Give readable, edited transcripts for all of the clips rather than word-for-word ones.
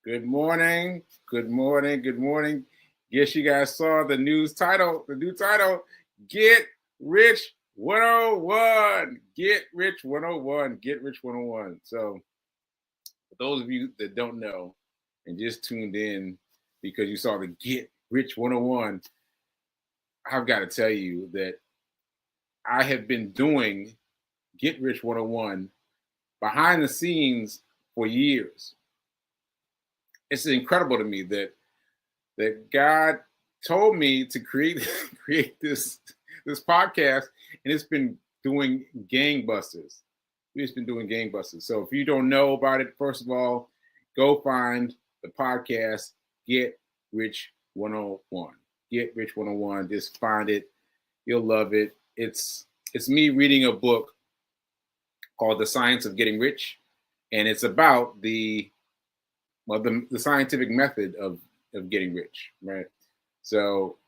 Good morning. Good morning. Good morning. Guess you guys saw the new title, Get Rich 101. Get Rich 101. Get Rich 101. So, for those of you that don't know and just tuned in because you saw the Get Rich 101, I've got to tell you that I have been doing Get Rich 101 behind the scenes for years. It's incredible to me that God told me to create create this podcast, and it's been doing gangbusters. It's been doing gangbusters. So if you don't know about it, first of all, go find the podcast Get Rich 101. Get Rich 101. Just find it. You'll love it. It's me reading a book called The Science of Getting Rich, and it's about the scientific method of getting rich, right? So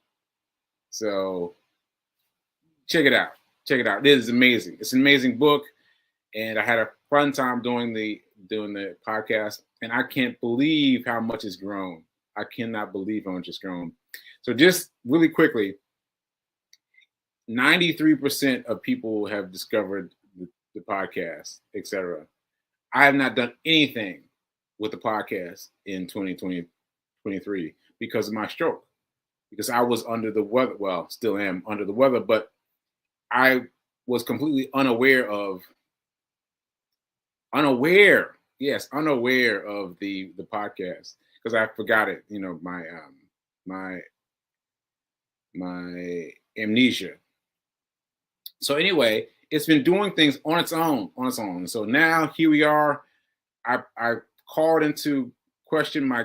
check it out. Check it out. It is amazing. It's an amazing book, and I had a fun time doing the podcast, and I can't believe how much it's grown. I cannot believe how much it's grown. So just really quickly, 93% of people have discovered the podcast, etc. I have not done anything with the podcast in 2023 because of my stroke, because I was under the weather. Well, still am under the weather, but I was completely unaware of the podcast because I forgot it. You know, my amnesia. So anyway, it's been doing things on its own. So now here we are. I called into question my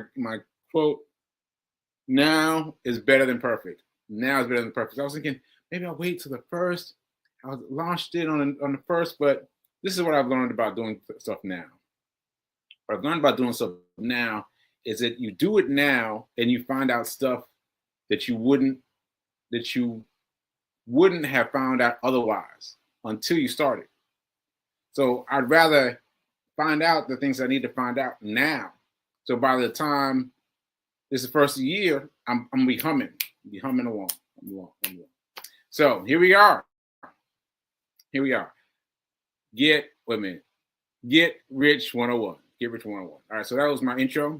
quote. Now is better than perfect. Now is better than perfect. I was thinking maybe I'll wait till the first. I launched it on the first, but this is what I've learned about doing stuff now. What I've learned about doing stuff now is that you do it now and you find out stuff that you wouldn't have found out otherwise until you started. So I'd rather find out the things I need to find out now. So by the time this is the first year, I'm gonna be humming along. So here we are. Get Rich 101. Get Rich 101. All right, so that was my intro.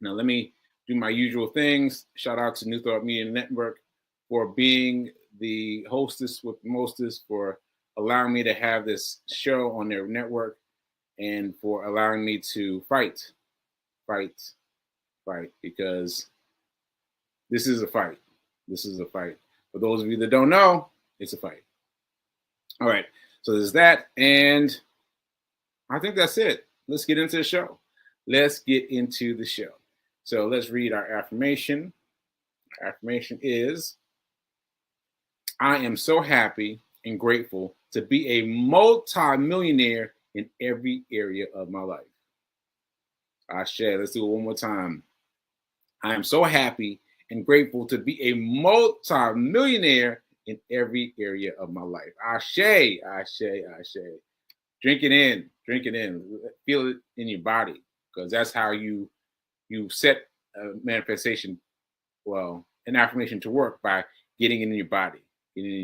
Now let me do my usual things. Shout out to New Thought Media Network for being the hostess with mostest, for allowing me to have this show on their network, and for allowing me to fight, because this is a fight. For those of you that don't know, it's a fight. All right, so there's that, and I think that's it. Let's get into the show. So let's read our affirmation. Our affirmation is, I am so happy and grateful to be a multi-millionaire in every area of my life. Ashe, let's do it one more time. I am so happy and grateful to be a multi-millionaire in every area of my life. Ashe. Drink it in. Feel it in your body, because that's how you set a manifestation, an affirmation to work, by getting it in your body, getting it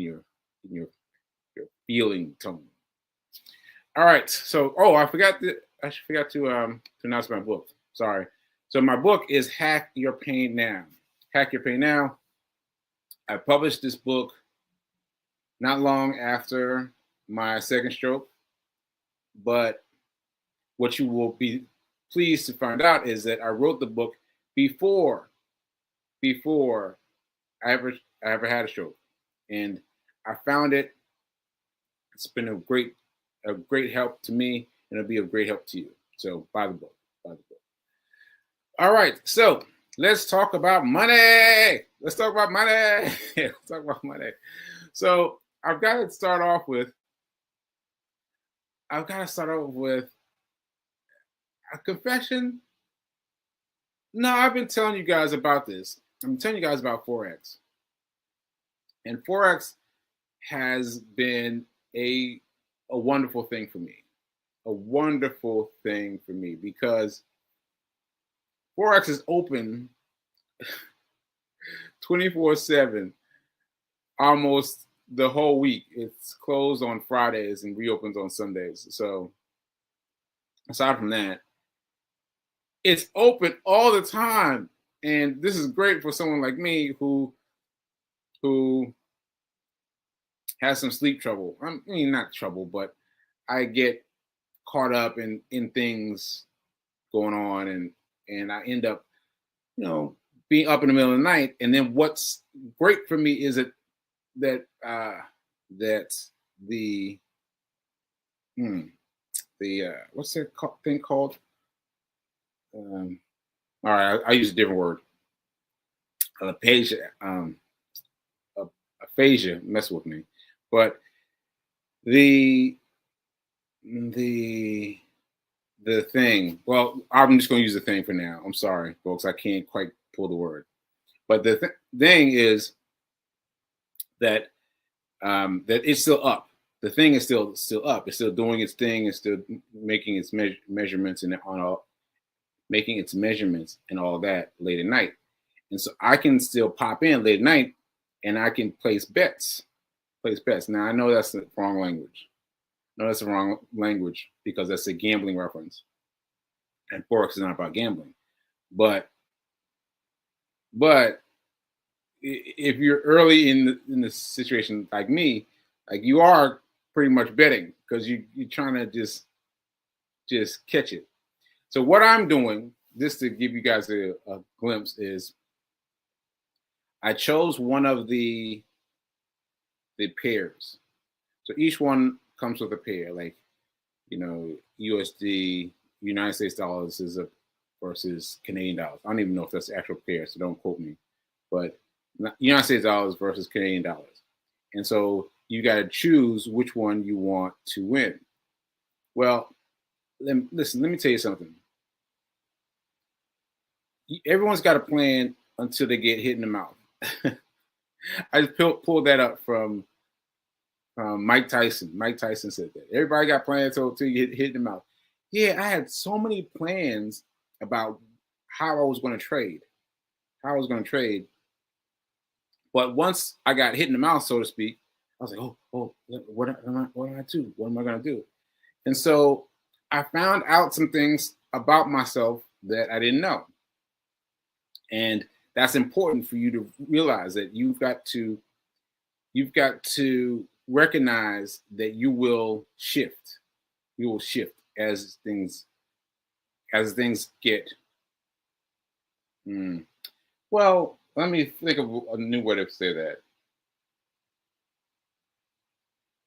in your feeling tone. All right. So, I forgot to announce my book. Sorry. So my book is Hack Your Pain Now. Hack Your Pain Now. I published this book not long after my second stroke, but what you will be pleased to find out is that I wrote the book before I ever had a stroke, and I found it. It's been a great help to me, and it'll be a great help to you. So buy the book. All right, so let's talk about money. So I've got to start off with a confession. No, I've been telling you guys about this. I'm telling you guys about Forex. And Forex has been a wonderful thing for me. Because Forex is open 24/7 almost the whole week. It's closed on Fridays and reopens on Sundays. So aside from that, it's open all the time. And this is great for someone like me who has some sleep trouble. I mean, not trouble, but I get caught up in things going on, and I end up, being up in the middle of the night. And then what's great for me is that the what's that thing called? All right, I use a different word. Aphasia, aphasia, mess with me, but the the the thing. Well, I'm just going to use the thing for now. I'm sorry, folks, I can't quite pull the word. But the thing is that that it's still up. The thing is still up. It's still doing its thing. It's still making its measurements and making its measurements and all that late at night. And so I can still pop in late at night and I can place bets. Now I know that's the wrong language. No, that's the wrong language because that's a gambling reference. And Forex is not about gambling. But if you're early in the situation like me, like you are pretty much betting because you're trying to just catch it. So what I'm doing, just to give you guys a glimpse, is I chose one of the pairs. So each one comes with a pair, like USD, United States dollars versus Canadian dollars. I don't even know if that's the actual pair, so don't quote me. But United States dollars versus Canadian dollars. And so you got to choose which one you want to win. Well, listen, let me tell you something. Everyone's got a plan until they get hit in the mouth. I just pulled that up from Mike Tyson. Mike Tyson said that. Everybody got plans until you get hit in the mouth. Yeah, I had so many plans about how I was going to trade. But once I got hit in the mouth, so to speak, I was like, oh, what do I do? What am I going to do? And so I found out some things about myself that I didn't know. And that's important for you to realize that you've got to recognize that you will shift. You will shift as things get. Well, let me think of a new way to say that.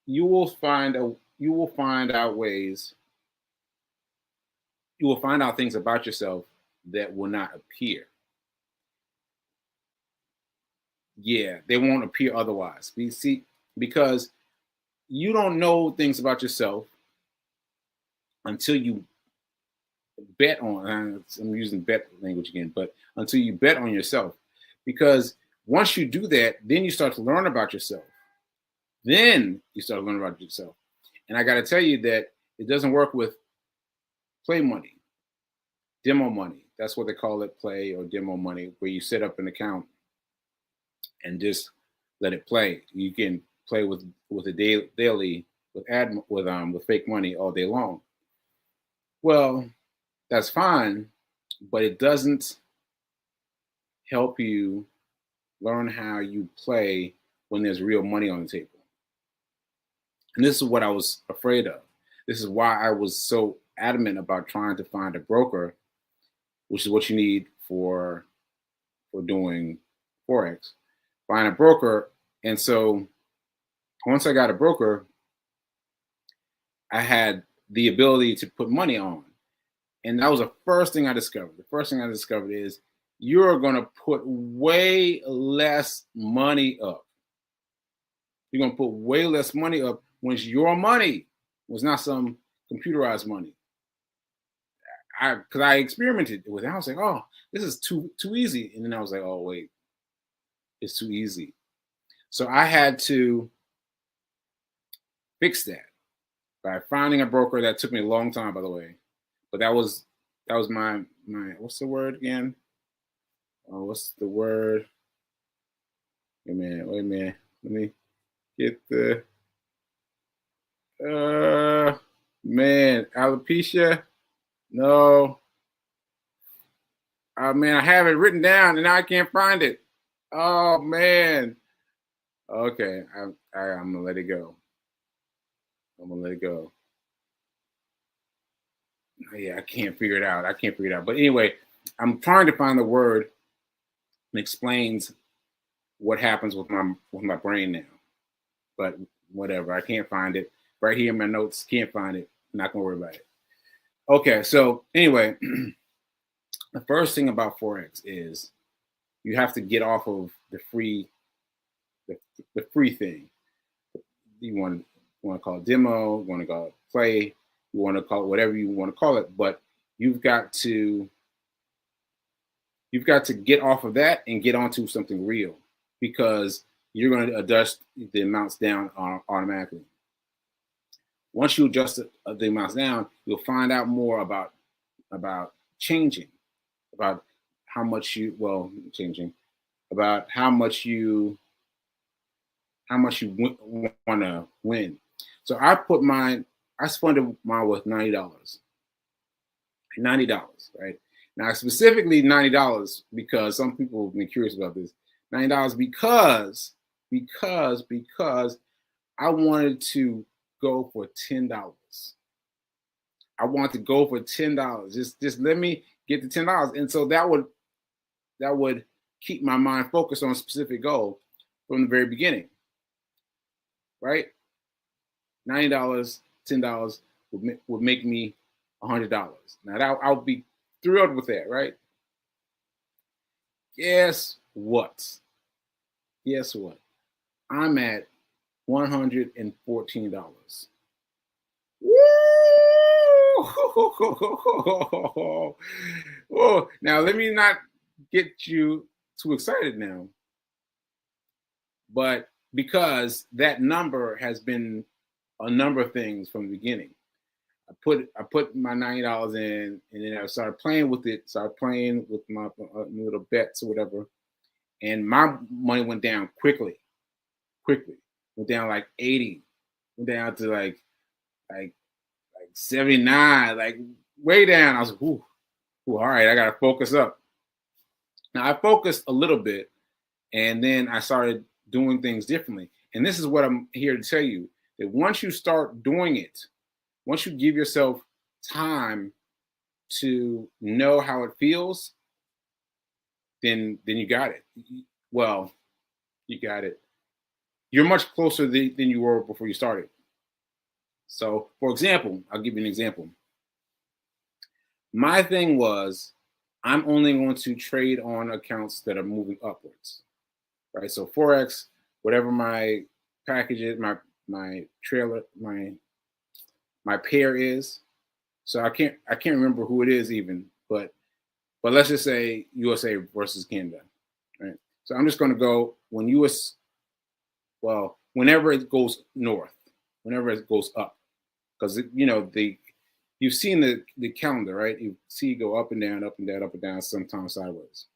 You will find out things about yourself that will not appear. Yeah, they won't appear otherwise. Because you don't know things about yourself until you bet on. I'm using bet language again, but until you bet on yourself. Because once you do that, then you start to learn about yourself. And I got to tell you that it doesn't work with play money, demo money. That's what they call it, play or demo money, where you set up an account and just let it play. You can play with a daily with fake money all day long. Well, that's fine, but it doesn't help you learn how you play when there's real money on the table. And this is what I was afraid of. This is why I was so adamant about trying to find a broker, which is what you need for doing Forex. Find a broker. And so once I got a broker, I had the ability to put money on. And that was the first thing I discovered. The first thing I discovered is you're going to put way less money up. You're going to put way less money up when it's your money. It was not some computerized money. Because I experimented with it. I was like, oh, this is too easy. And then I was like, oh, wait, it's too easy. So I had to fix that by finding a broker. That took me a long time, by the way. But that was That was my what's the word again? Oh, what's the word? Wait a minute, wait a minute. Let me get the man, alopecia. No. Man, I have it written down and now I can't find it. Oh man. Okay, I'm gonna let it go. I'm gonna let it go. Yeah, I can't figure it out. I can't figure it out. But anyway, I'm trying to find the word that explains what happens with my brain now. But whatever, I can't find it. Right here in my notes, can't find it. Not gonna worry about it. Okay, so anyway, the first thing about Forex is you have to get off of the free thing. You want to call it demo, you want to call it play, you want to call it whatever you want to call it, but you've got to get off of that and get onto something real, because you're going to adjust the amounts down automatically. Once you adjust the amounts down, you'll find out more about changing, about how much changing, about how much you want to win. So I funded mine with $90. $90, right? Now specifically $90 because some people have been curious about this. $90 because I wanted to go for $10. I want to go for $10. Just let me get the $10. And so that would keep my mind focused on a specific goal from the very beginning. Right? $90, $10 would make me $100. Now I'll be thrilled with that, right? Guess what? I'm at $114. Woo! Oh, now let me not get you too excited now, but because that number has been a number of things from the beginning. I put my $90 in, and then I started playing with it. Started playing with my little bets or whatever, and my money went down quickly. Went down like 80. Went down to like 79, like way down. I was like, ooh, all right, I gotta focus up. Now I focused a little bit, and then I started doing things differently. And this is what I'm here to tell you: that once you start doing it, once you give yourself time to know how it feels, then you got it. Well, you got it. You're much closer than you were before you started. So, for example, I'll give you an example. My thing was, I'm only going to trade on accounts that are moving upwards, right? So Forex, whatever my package is, my trailer, my pair is. So I can't remember who it is even, but let's just say USA versus Canada, right? So I'm just going to go whenever it goes north, whenever it goes up, because you've seen the calendar, right? You see it go up and down, up and down, up and down, sometimes sideways,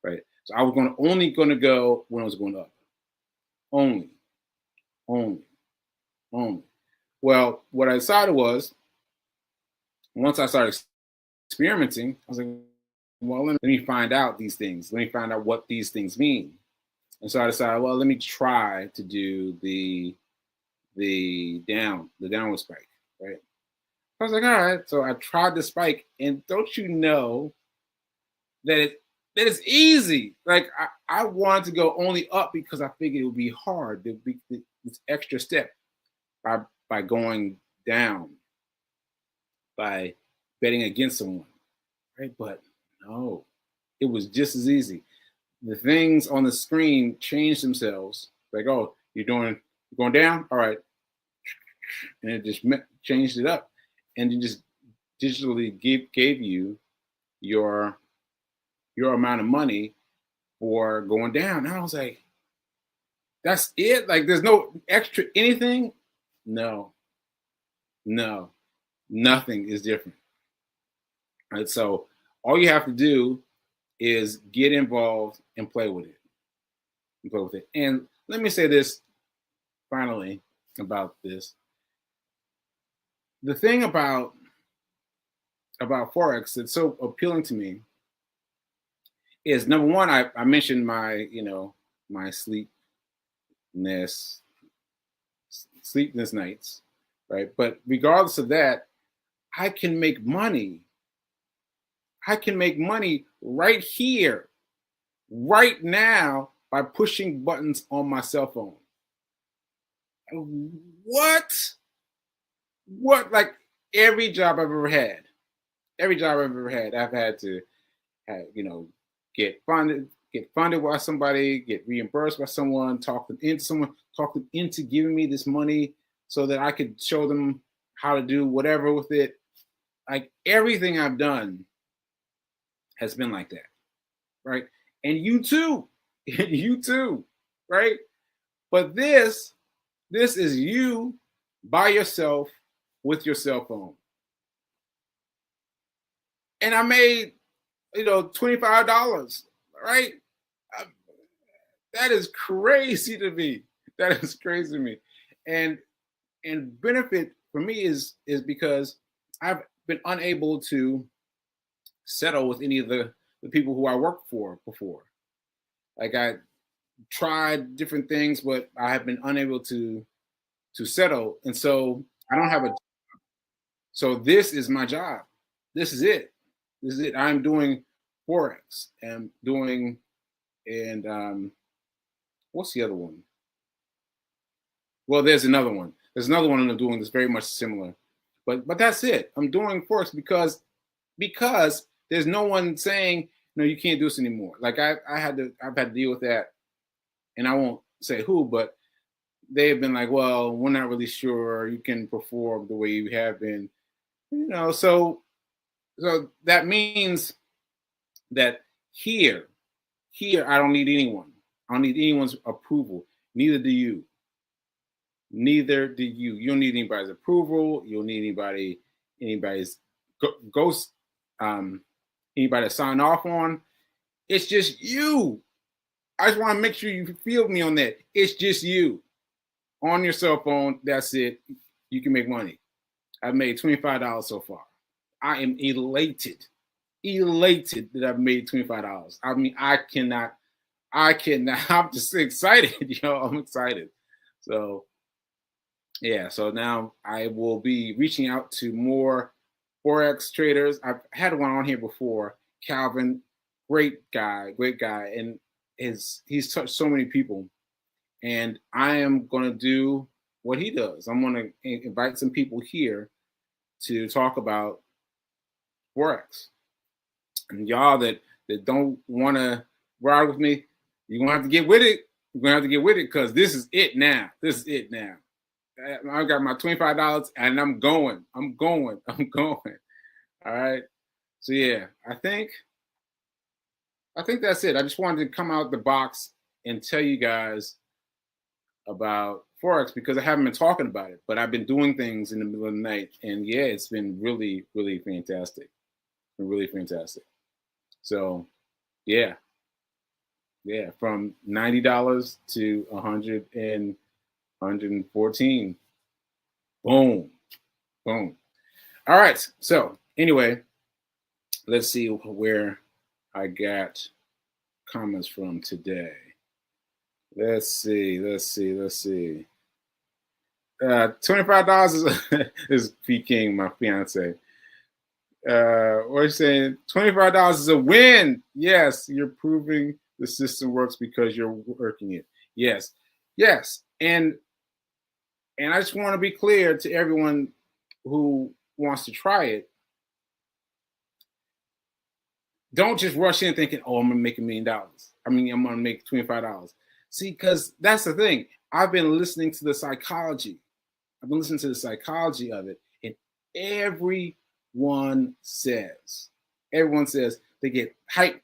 right? So I was only going to go when I was going up, only. Well, what I decided was, once I started experimenting, I was like, well, let me find out these things. Let me find out what these things mean. And so I decided, well, let me try to do the downward spike, right? I was like, all right. So I tried the spike, and don't you know that it's easy? Like I wanted to go only up because I figured it would be hard. There'd be this extra step by going down, by betting against someone, right? But no, it was just as easy. The things on the screen changed themselves. Like, oh, you're going down? All right. And it just changed it up. And it just digitally gave you your amount of money for going down. And I was like, that's it? Like, there's no extra anything? No, nothing is different. Right? So all you have to do is get involved and play with it. And play with it. And let me say this finally about this. The thing about Forex that's so appealing to me is, number one, I mentioned my, my sleepless nights, right? But regardless of that, I can make money. I can make money right here, right now, by pushing buttons on my cell phone. What? What? Like every job I've ever had, I've had to have, get funded by somebody, get reimbursed by someone, talk them into giving me this money so that I could show them how to do whatever with it. Like everything I've done has been like that, right? And you too, you too, right? But this is you by yourself with your cell phone. And I made, $25, right? Uh, That is crazy to me. That is crazy to me. And benefit for me is because I've been unable to settle with any of the people who I worked for before. Like I tried different things, but I have been unable to settle. And so I don't have a so this is my job. This is it. This is it. I'm doing Forex and doing and what's the other one? Well, there's another one. There's another one I'm doing that's very much similar. But that's it. I'm doing Forex because there's no one saying, no, you can't do this anymore. Like I've had to deal with that, and I won't say who, but they've been like, well, we're not really sure you can perform the way you have been. So that means that here I don't need anyone. I don't need anyone's approval. Neither do you. Neither do you. You don't need anybody's approval. You don't need anybody's ghost, anybody to sign off on. It's just you. I just want to make sure you feel me on that. It's just you on your cell phone. That's it. You can make money. I've made $25 so far. I am elated that I've made $25. I mean, I cannot. I'm just excited, I'm excited. So yeah, so now I will be reaching out to more Forex traders. I've had one on here before, Calvin, great guy, and he's touched so many people. And I am going to do what he does. I'm going to invite some people here to talk about Forex. And y'all that don't want to ride with me, you're going to have to get with it. You're going to have to get with it because this is it now. This is it now. I got my $25 and I'm going. I'm going. All right. So yeah, I think that's it. I just wanted to come out the box and tell you guys about Forex because I haven't been talking about it, but I've been doing things in the middle of the night, and yeah, it's been really, really fantastic. It's been really fantastic. So yeah, from $90 to 114. Boom. Boom. All right. So anyway, let's see where I got comments from today. Let's see. $25 is Peking, my fiance. What are you saying? $25 is a win. Yes, you're proving the system works because you're working it. Yes. And I just want to be clear to everyone who wants to try it. Don't just rush in thinking, oh, I'm gonna make $1 million. I mean, I'm gonna make $25. See, because that's the thing. I've been listening to the psychology. I've been listening to the psychology of it, and everyone says they get hyped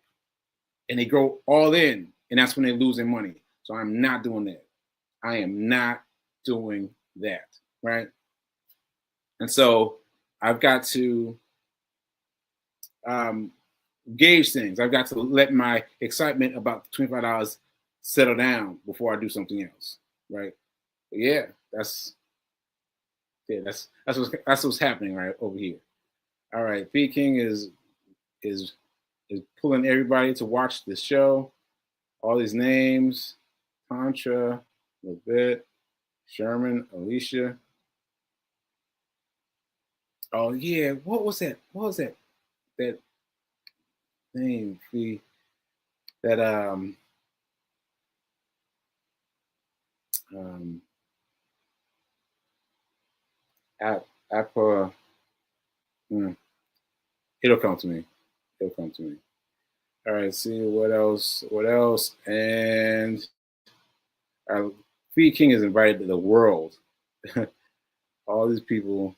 and they go all in, and that's when they lose their money. So I'm not doing that. I am not doing that, right? And so I've got to gauge things. I've got to let my excitement about $25 settle down before I do something else, right? But yeah, that's what's happening right over here. All right, P King is pulling everybody to watch the show. All these names: Contra, Levette, Sherman, Alicia. Oh yeah, what was that? What was that? That name? That um app it'll come to me. It'll come to me. All right, see what else? What else? And Free King is invited to the world. All these people.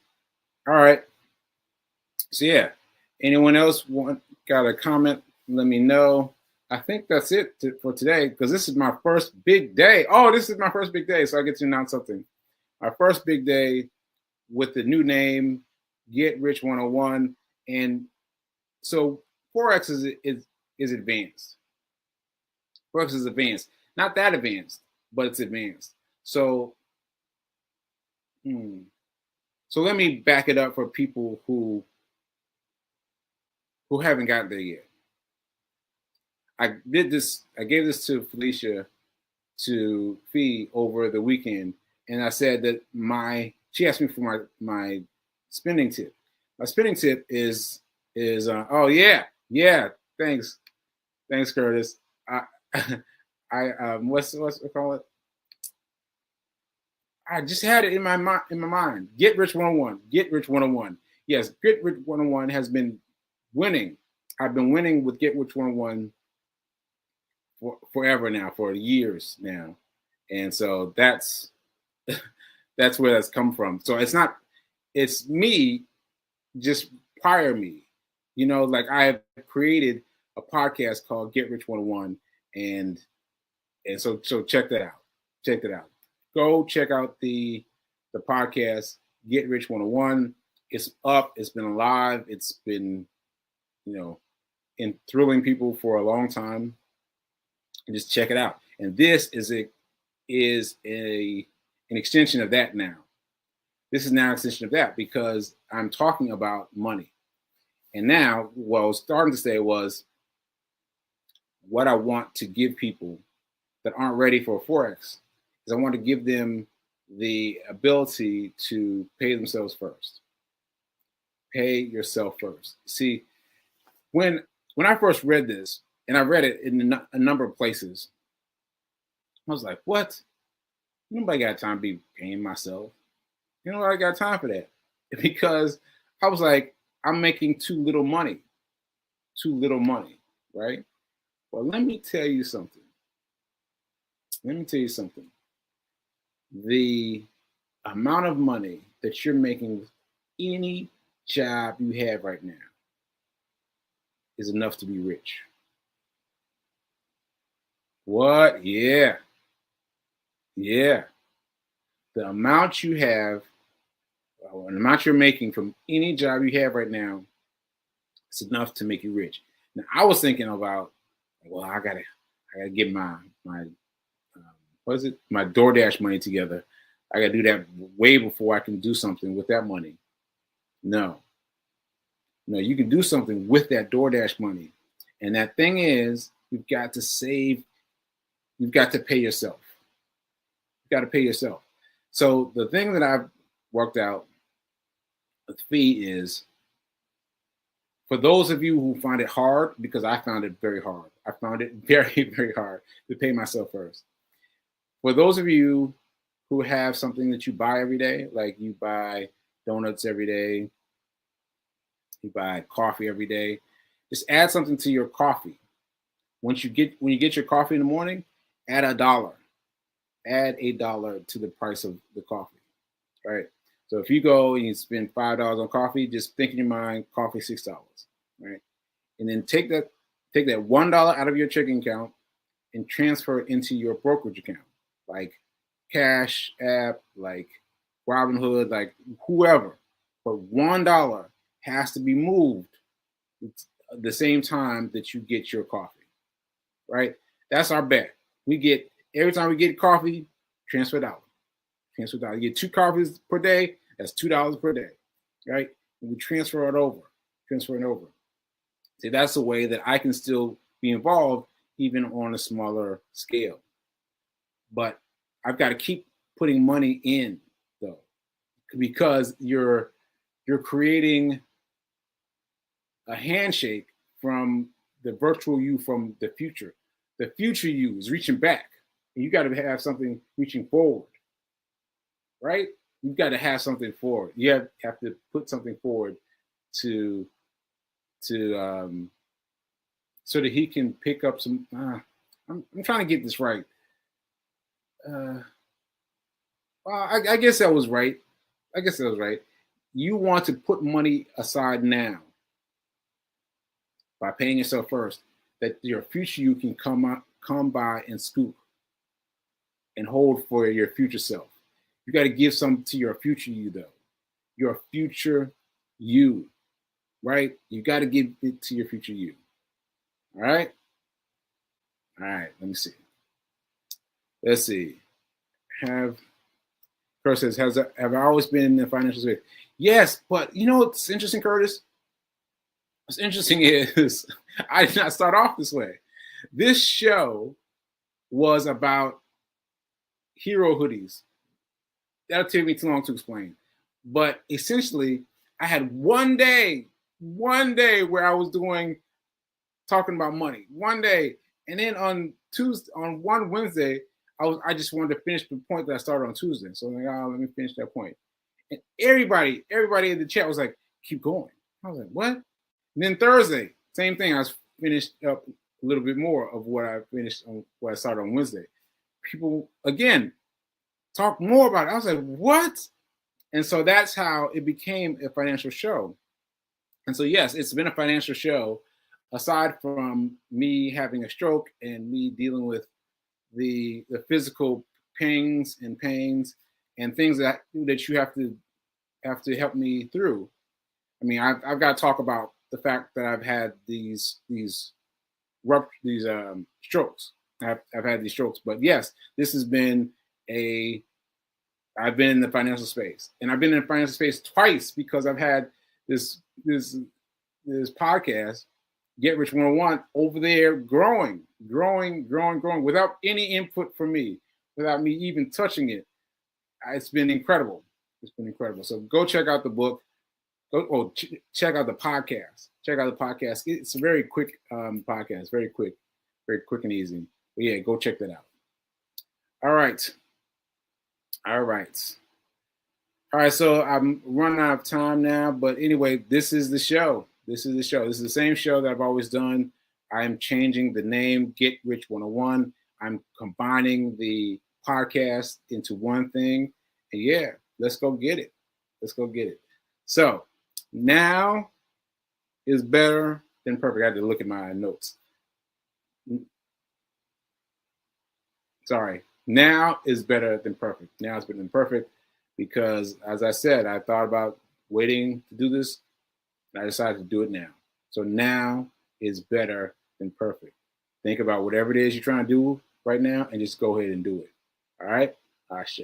All right. So yeah, anyone else got a comment? Let me know. I think that's it for today because this is my first big day. Oh, this is my first big day, so I get to announce something. Our first big day with the new name, Get Rich 101, and so Forex is advanced. Forex is advanced, not that advanced, but it's advanced. So, so let me back it up for people who haven't gotten there yet. I gave this to Felicia to feed over the weekend, and I said that she asked me for my spending tip. My spending tip is oh yeah, thanks Curtis. I what's we call it? I just had it in my mind. Get Rich 101. Get Rich 101. Yes, Get Rich 101 has been winning. I've been winning with Get Rich 101 forever now, for years now, and so that's where that's come from. So it's me, just prior me, like I have created a podcast called Get Rich 101, and so check that out. Go check out the podcast Get Rich 101. It's up. It's been live. It's been enthralling people for a long time. And just check it out. And this is an extension of that now. This is now an extension of that because I'm talking about money. And now what I was starting to say was what I want to give people that aren't ready for Forex is I want to give them the ability to pay themselves first. Pay yourself first. See, when I first read this, and I read it in a number of places, I was like, what? Nobody got time to be paying myself. I got time for that. Because I was like, I'm making too little money, right? Well, let me tell you something. The amount of money that you're making with any job you have right now is enough to be rich. What? Yeah. The amount you have, the amount you're making from any job you have right now, it's enough to make you rich. Now, I was thinking about, well, I gotta get my my DoorDash money together. I gotta do that way before I can do something with that money. No, you can do something with that DoorDash money. And that thing is, you've got to save. You've got to pay yourself. You've got to pay yourself. So the thing that I've worked out with fee is, for those of you who find it hard, because I found it very hard. I found it very, very hard to pay myself first. For those of you who have something that you buy every day, like you buy donuts every day, you buy coffee every day, just add something to your coffee. When you get your coffee in the morning, add $1. Add $8 to the price of the coffee, right? So if you go and you spend $5 on coffee, just think in your mind, coffee $6, right? And then take that $1 out of your checking account and transfer it into your brokerage account, like Cash App, like Robinhood, like whoever. But $1 has to be moved the same time that you get your coffee, right? That's our bet. We get, every time we get coffee, transfer $1. Transfer $1. You get 2 coffees per day, that's $2 per day, right? And we transfer it over. See, that's a way that I can still be involved even on a smaller scale. But I've got to keep putting money in though, because you're creating a handshake from the virtual you from the future. The future you is reaching back. And you got to have something reaching forward, right? You've got to have something forward. You have to put something forward to so that he can pick up some. I'm trying to get this right. Well, I guess that was right. You want to put money aside now by paying yourself first, that your future you can come by and scoop and hold for your future self. You got to give some to your future you though. Your future you, right? You got to give it to your future you. All right. Let me see. Let's see. Curtis says, have I always been in the financial space? Yes, but you know what's interesting, Curtis? What's interesting is I did not start off this way. This show was about hero hoodies. That'll take me too long to explain. But essentially, I had one day where I was talking about money. One day. And then on one Wednesday, I just wanted to finish the point that I started on Tuesday. So I'm like, let me finish that point. And everybody in the chat was like, keep going. I was like, what? And then Thursday, same thing. I was finished up a little bit more of what I started on Wednesday. People, again, talk more about it. I was like, what? And so that's how it became a financial show. And so, yes, it's been a financial show, aside from me having a stroke and me dealing with the physical pains and pains and things that you have to help me through. I mean, I've got to talk about the fact that I've had these strokes. I've had these strokes, but yes, this has been I've been in the financial space, and I've been in the financial space twice because I've had this podcast, Get Rich 101, over there growing without any input from me, without me even touching it. It's been incredible. So go check out the book. Check out the podcast. It's a very quick podcast, very quick and easy. But yeah, go check that out. All right. So I'm running out of time now, but anyway, this is the show. This is the same show that I've always done. I'm changing the name, Get Rich 101. I'm combining the podcast into one thing. And yeah, let's go get it. So now is better than perfect. I had to look at my notes. Sorry. Now is better than perfect. Because, as I said, I thought about waiting to do this, and I decided to do it now. So now is better than perfect. Think about whatever it is you're trying to do right now and just go ahead and do it. All right? Ashe.